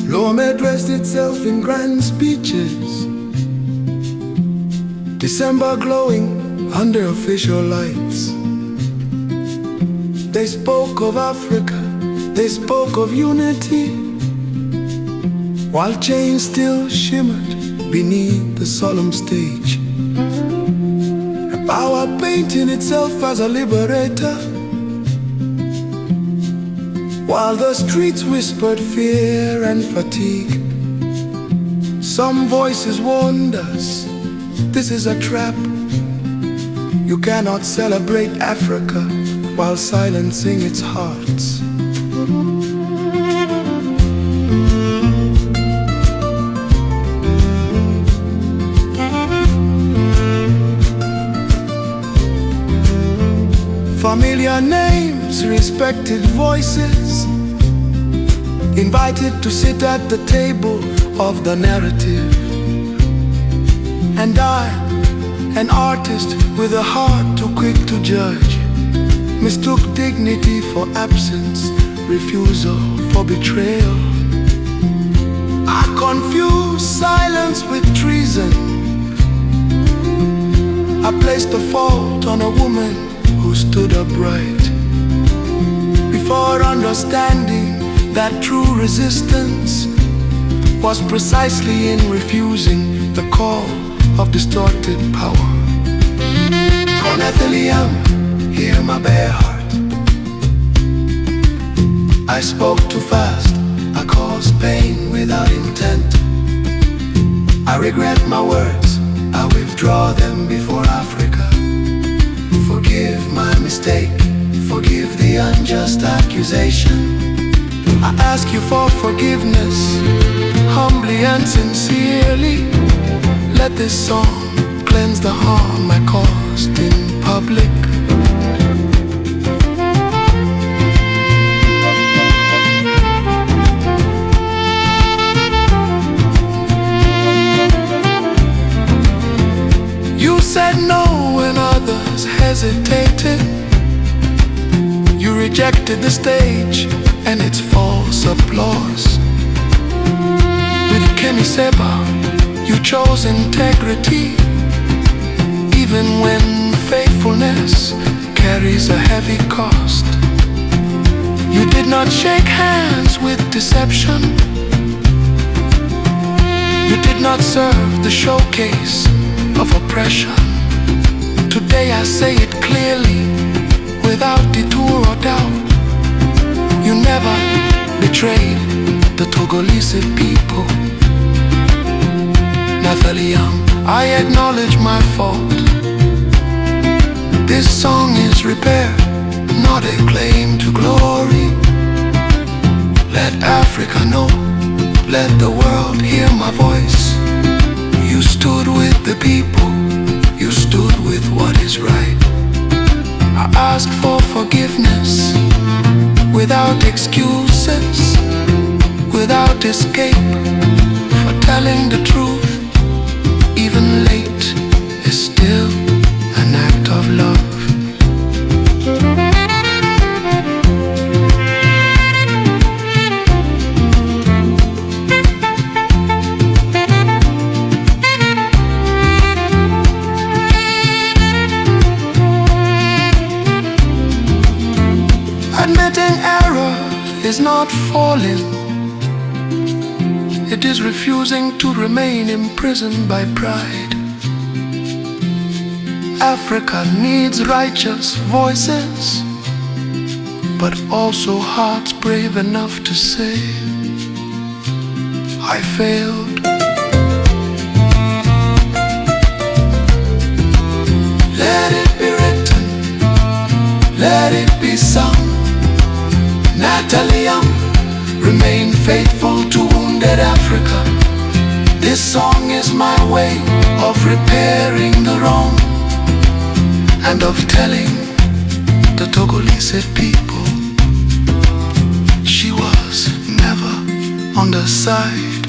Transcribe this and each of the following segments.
Lomé dressed itself in grand speeches, December glowing under official lights. They spoke of Africa, they spoke of unity, while chains still shimmered beneath the solemn stage. Power painting itself as a liberator, while the streets whispered fear and fatigue. Some voices warned us, this is a trap. You cannot celebrate Africa while silencing its hearts. Familiar names, respected voices, invited to sit at the table of the narrative. And I, an artist with a heart too quick to judge, mistook dignity for absence, refusal for betrayal. I confused silence with treason. I placed the fault on a woman who stood upright, before understanding that true resistance was precisely in refusing the call of distorted power. Oh, Nathalie Yamb, hear my bare heart. I spoke too fast, I caused pain without intent. I regret my words, I withdraw them before Africa. Forgive my mistake, forgive the unjust accusation. I ask you for forgiveness, humbly and sincerely. Let this song cleanse the harm I caused in public. You said no when others hesitated. You rejected the stage and its false applause. With Kekeli Blist, you chose integrity, even when faithfulness carries a heavy cost. You did not shake hands with deception. You did not serve the showcase of oppression. Today I say it clearly, without detour or doubt. You never betrayed the Togolese people. Nathalie Yamb, I acknowledge my fault. This song is repair, not a claim to glory. Let Africa know, let the world hear my voice. You stood with the people, you stood with what is right. I ask for forgiveness, without excuses, without escape, for telling the truth, even late, is still an act of love. Admitting error is not falling. It is refusing to remain imprisoned by pride. Africa needs righteous voices, but also hearts brave enough to say, I failed. Let it be written, let it be sung. Nathalie Yamb, remain faithful to wounded Africa. This song is my way of repairing the wrong, and of telling the Togolese people she was never on the side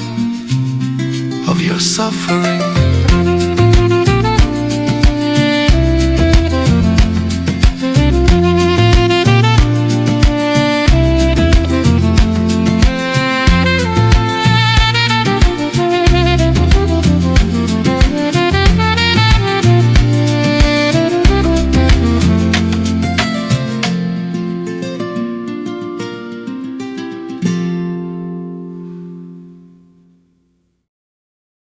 of your suffering.